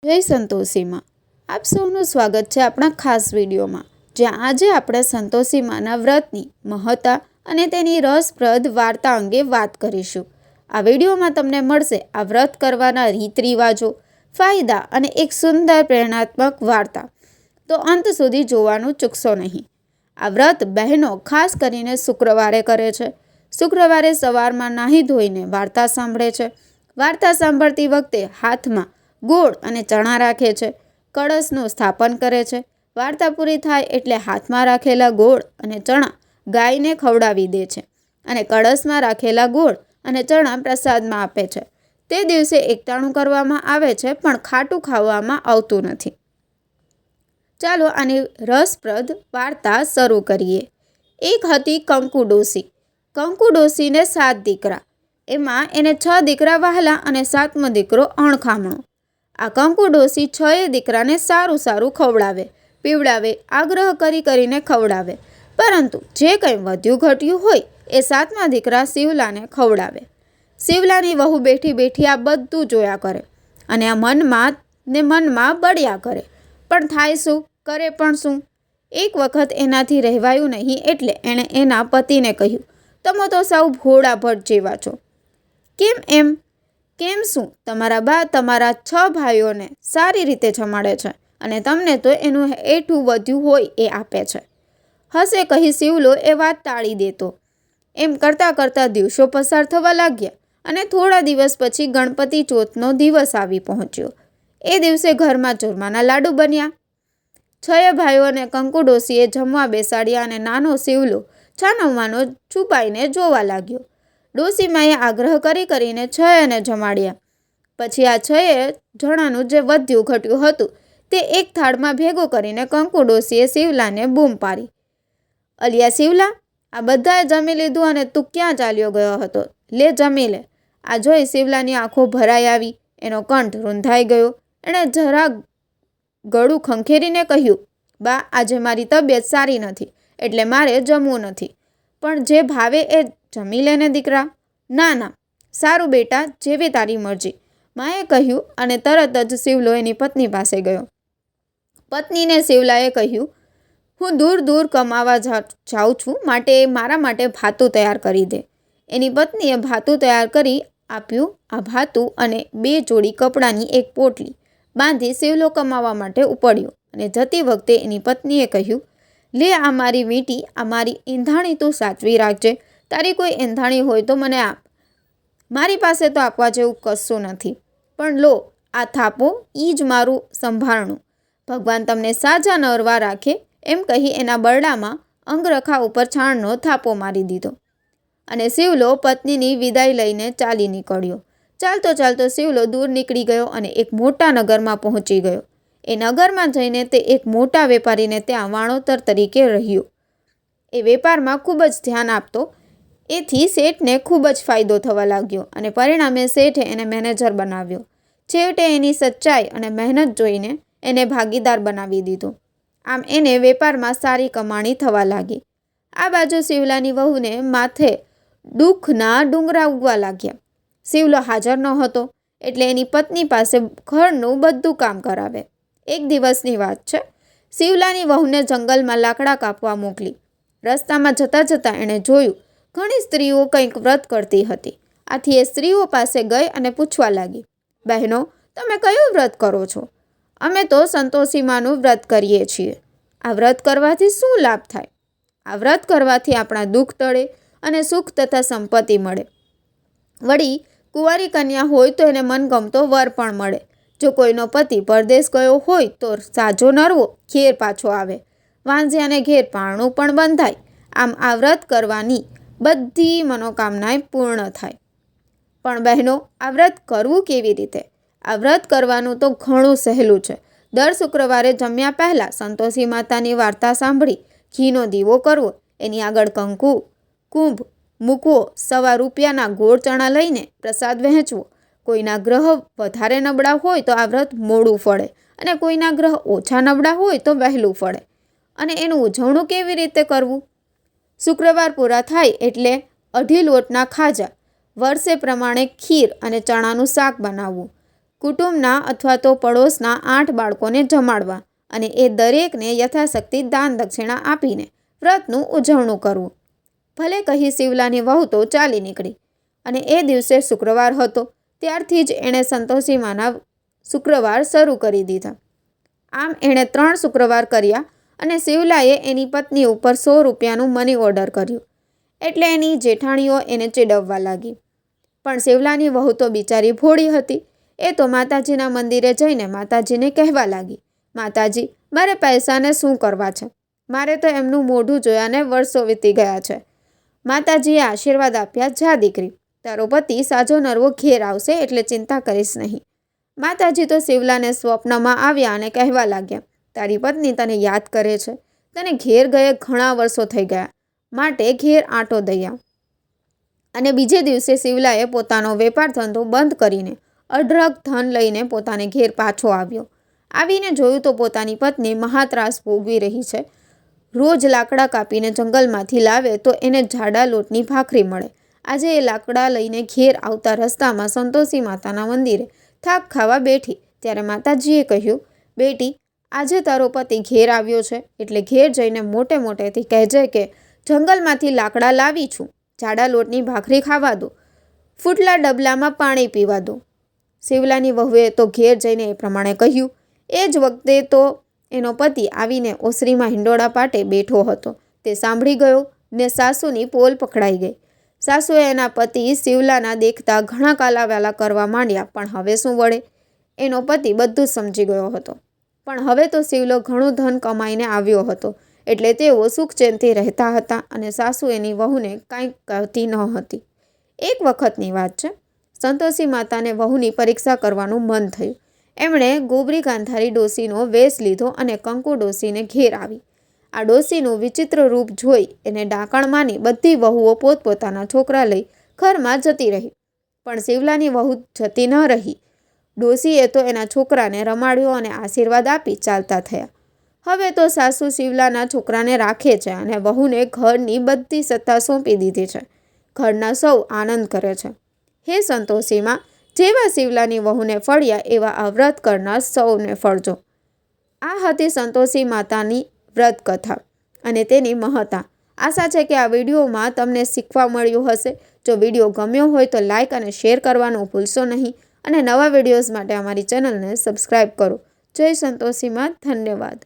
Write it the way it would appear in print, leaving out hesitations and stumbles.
જય સંતોષીમાં આપ સૌનું સ્વાગત છે આપણા ખાસ વિડીયોમાં, જ્યાં આજે આપણે સંતોષીમાના વ્રતની મહત્તા અને તેની રસપ્રદ વાર્તા અંગે વાત કરીશું. આ વિડીયોમાં તમને મળશે આ વ્રત કરવાના રીત રિવાજો, ફાયદા અને એક સુંદર પ્રેરણાત્મક વાર્તા. તો અંત સુધી જોવાનું ચૂકશો નહીં. આ વ્રત બહેનો ખાસ કરીને શુક્રવારે કરે છે. શુક્રવારે સવારમાં નાહી ધોઈને વાર્તા સાંભળે છે. વાર્તા સાંભળતી વખતે હાથમાં ગોળ અને ચણા રાખે છે. કળશનું સ્થાપન કરે છે. વાર્તા પૂરી થાય એટલે હાથમાં રાખેલા ગોળ અને ચણા ગાયને ખવડાવી દે છે અને કળશમાં રાખેલા ગોળ અને ચણા પ્રસાદમાં આપે છે. તે દિવસે એકટાણું કરવામાં આવે છે, પણ ખાટું ખાવામાં આવતું નથી. ચાલો આની રસપ્રદ વાર્તા શરૂ કરીએ. એક હતી કંકુ ડોસી. કંકુ ડોસીને 7 દીકરા. એમાં એને 6 દીકરા વહાલા અને 7મો દીકરો અણખામણો. આ કંકુ ડોસી 6 દીકરાને સારું સારું ખવડાવે, પીવડાવે, આગ્રહ કરીને ખવડાવે. પરંતુ જે કંઈ વધ્યું ઘટ્યું હોય એ 7મા દીકરા શિવલાને ખવડાવે. શિવલાની વહુ બેઠી બેઠી આ બધું જોયા કરે અને આ મનમાં બળ્યા કરે. પણ થાય શું, કરે પણ શું? એક વખત એનાથી રહેવાયું નહીં એટલે એણે એના પતિને કહ્યું, તમે તો સાવ ભોળા ભટ્ટ જેવા છો. કેમ એમ? કેમ શું? તમારા બા તમારા 6 ભાઈઓને સારી રીતે જમાડે છે અને તમને તો એનું એઠું વધ્યું હોય એ આપે છે. હસે કહી શિવલો એ વાત ટાળી દેતો. એમ કરતાં કરતાં દિવસો પસાર થવા લાગ્યા અને થોડા દિવસ પછી ગણપતિ ચોથનો દિવસ આવી પહોંચ્યો. એ દિવસે ઘરમાં ચૂરમાના લાડુ બન્યા. 6 ભાઈઓને કંકુ ડોસીએ જમવા બેસાડ્યા અને નાનો શિવલો છાનોમાનો છુપાઈને જોવા લાગ્યો. ડોસીમાએ આગ્રહ કરીને 6ને જમાડ્યા. પછી આ 6 જણાનું જે વધ્યું ઘટ્યું હતું તે એક થાળમાં ભેગું કરીને કંકુ ડોસીએ શિવલાને બૂમ પાડી, અલિયા શિવલા, આ બધાએ જમી લીધું અને તું ક્યાં ચાલ્યો ગયો હતો? લે જમી લે. આ જોઈ શિવલાની આંખો ભરાઈ આવી, એનો કંઠ રૂંધાઈ ગયો. એણે જરા ગળું ખંખેરીને કહ્યું, બા, આજે મારી તબિયત સારી નથી એટલે મારે જમવું નથી. પણ જે ભાવે એ જમી લેને દીકરા. ના ના, સારું બેટા, જેવી તારી મરજી, માએ કહ્યું અને તરત જ શિવલો એની પત્ની પાસે ગયો. પત્નીને શિવલાએ કહ્યું, હું દૂર દૂર કમાવા જાઉં છું, માટે મારા માટે ભાતું તૈયાર કરી દે. એની પત્નીએ ભાતું તૈયાર કરી આપ્યું. આ ભાતું અને 2 જોડી કપડાની એક પોટલી બાંધી શિવલો કમાવા માટે ઉપડ્યો અને જતી વખતે એની પત્નીએ કહ્યું, લે આ મારી વીંટી, આ મારી એંધાણી તું સાચવી રાખજે. તારી કોઈ એંધાણી હોય તો મને આપ. મારી પાસે તો આપવા જેવું કશું નથી, પણ લો આ થાપો, ઈ જ મારું સંભાળણું. ભગવાન તમને સાજા નરવા રાખે. એમ કહી એના બરડામાં અંગરખા ઉપર છાણનો થાપો મારી દીધો અને શિવલો પત્નીની વિદાય લઈને ચાલી નીકળ્યો. ચાલતો ચાલતો શિવલો દૂર નીકળી ગયો અને એક મોટા નગરમાં પહોંચી ગયો. એ નગરમાં જઈને તે એક મોટા વેપારીને ત્યાં વાણોતર તરીકે રહ્યો. એ વેપારમાં ખૂબ જ ધ્યાન આપતો. એથી શેઠને ખૂબ જ ફાયદો થવા લાગ્યો અને પરિણામે શેઠે એને મેનેજર બનાવ્યો. છેવટે એની સચ્ચાઈ અને મહેનત જોઈને એને ભાગીદાર બનાવી દીધો. આમ એને વેપારમાં સારી કમાણી થવા લાગી. આ બાજુ શિવલાની વહુને માથે દુઃખના ડુંગરા ઉગવા લાગ્યા. શિવલો હાજર ન હતો એટલે એની પત્ની પાસે ઘરનું બધું કામ કરાવે. એક દિવસની વાત છે. શિવલાની વહુને જંગલમાં લાકડા કાપવા મોકલી. રસ્તામાં જતાં જતાં એણે જોયું ઘણી સ્ત્રીઓ કંઈક વ્રત કરતી હતી. આથી એ સ્ત્રીઓ પાસે ગઈ અને પૂછવા લાગી, બહેનો, તમે કયું વ્રત કરો છો? અમે તો સંતોષીમાનું વ્રત કરીએ છીએ. આ વ્રત કરવાથી શું લાભ થાય? આ વ્રત કરવાથી આપણા દુઃખ ટળે અને સુખ તથા સંપત્તિ મળે. વળી કુંવારી કન્યા હોય તો એને મનગમતો વર પણ મળે. જો કોઈનો પતિ પરદેશ ગયો હોય તો સાજો નરવો ઘેર પાછો આવે. વાંઝિયાને ઘેર પારણું પણ બંધાય. આમ આ વ્રત કરવાની બધી મનોકામનાએ પૂર્ણ થાય. પણ બહેનો, આ વ્રત કરવું કેવી રીતે? આ વ્રત કરવાનું તો ઘણું સહેલું છે. દર શુક્રવારે જમ્યા પહેલાં સંતોષી માતાની વાર્તા સાંભળી ઘીનો દીવો કરવો, એની આગળ કંકુ કુંભ મૂકવો, ₹1 રૂપિયાના ગોળ ચણા લઈને પ્રસાદ વહેંચવો. કોઈના ગ્રહ વધારે નબળા હોય તો આ વ્રત મોડું ફળે અને કોઈના ગ્રહ ઓછા નબળા હોય તો વહેલું ફળે. અને એનું ઉજવણું કેવી રીતે કરવું? શુક્રવાર પૂરા થાય એટલે 2.5 લોટના ખાજા, વર્ષે પ્રમાણે ખીર અને ચણાનું શાક બનાવવું. કુટુંબના અથવા તો પડોશના 8 બાળકોને જમાડવા અને એ દરેકને યથાશક્તિ દાન દક્ષિણા આપીને વ્રતનું ઉજવણું કરવું. ભલે કહી શિવલાની વહુ તો ચાલી નીકળી અને એ દિવસે શુક્રવાર હતો. ત્યારથી જ એણે સંતોષીમાના શુક્રવાર શરૂ કરી દીધા. આમ એણે 3 શુક્રવાર કર્યા અને શિવલાએ એની પત્ની ઉપર 100 રૂપિયાનું મની ઓર્ડર કર્યું. એટલે એની જેઠાણીઓ એને ચીડવવા લાગી. પણ શિવલાની વહુ તો બિચારી ભોળી હતી. એ તો માતાજીના મંદિરે જઈને માતાજીને કહેવા લાગી, માતાજી, મારે પૈસાને શું કરવા છે? મારે તો એમનું મોઢું જોયાને વર્ષો વીતી ગયા છે. માતાજીએ આશીર્વાદ આપ્યા, જા દીકરી, તારો પતિ સાજો નરવો ઘેર આવશે એટલે ચિંતા કરીશ નહીં. માતાજી તો શિવલાને સ્વપ્નમાં આવ્યા અને કહેવા લાગ્યા, તારી પત્ની તને યાદ કરે છે. તને ઘેર ગયે ઘણા વર્ષો થઈ ગયા, માટે ઘેર આંટો દઈ આવ. અને બીજે દિવસે શિવલાએ પોતાનો વેપાર ધંધો બંધ કરીને અઢળક ધન લઈને પોતાને ઘેર પાછો આવ્યો. આવીને જોયું તો પોતાની પત્ની મહાત્રાસ ભોગવી રહી છે. રોજ લાકડા કાપીને જંગલમાંથી લાવે તો એને જાડા લોટની ભાખરી મળે. આજે એ લાકડા લઈને ઘેર આવતા રસ્તામાં સંતોષી માતાના મંદિરે થાક ખાવા બેઠી ત્યારે માતાજીએ કહ્યું, બેટી, આજે તારો પતિ ઘેર આવ્યો છે એટલે ઘેર જઈને મોટે મોટેથી કહેજે કે જંગલમાંથી લાકડા લાવી છું, જાડા લોટની ભાખરી ખાવા દો, ફૂટલા ડબલામાં પાણી પીવા દો. શિવલાની વહુએ તો ઘેર જઈને એ પ્રમાણે કહ્યું. એ જ વખતે તો એનો પતિ આવીને ઓસરીમાં હિંડોળા પાટે બેઠો હતો. તે સાંભળી ગયો ને સાસુની પોલ પકડાઈ ગઈ. સાસુએ એના પતિ શિવલાના દેખતા ઘણા કાલાવાલા કરવા માંડ્યા, પણ હવે શું વળે? એનો પતિ બધું સમજી ગયો હતો. પણ હવે તો શિવલો ઘણું ધન કમાઈને આવ્યો હતો એટલે તેઓ સુખચેનથી રહેતા હતા અને સાસુ એની વહુને કાંઈ કહેતી ન હતી. એક વખતની વાત છે. સંતોષી માતાને વહુની પરીક્ષા કરવાનું મન થયું. એમણે ગોબરી ગાંધારી ડોસીનો વેશ લીધો અને કંકુ ડોસીને ઘેર આવી. આ ડોસીનું વિચિત્ર રૂપ જોઈ એને ડાકણ માની બધી વહુઓ પોતપોતાના છોકરા લઈ ઘરમાં જતી રહી. પણ શિવલાની વહુ જતી ન રહી. ડોસીએ તો એના છોકરાને રમાડ્યો અને આશીર્વાદ આપી ચાલતા થયા. હવે તો સાસુ શિવલાના છોકરાને રાખે છે અને વહુને ઘરની બધી સત્તા સોંપી દીધી છે. ઘરના સૌ આનંદ કરે છે. હે સંતોષીમાં, જેવા શિવલાની વહુને ફળ્યા એવા આ વ્રત કરનાર સૌને ફળજો. આ હતી સંતોષી માતાની વ્રત કથા અને તેની મહત્તા. આશા છે કે આ વિડીયોમાં તમને શીખવા મળ્યું હશે. જો વિડીયો ગમ્યો હોય તો લાઇક અને શેર કરવાનું ભૂલશો નહીં અને નવા વિડીયોઝ માટે અમારી ચેનલને સબસ્ક્રાઈબ કરો. જય સંતોષીમાં. ધન્યવાદ.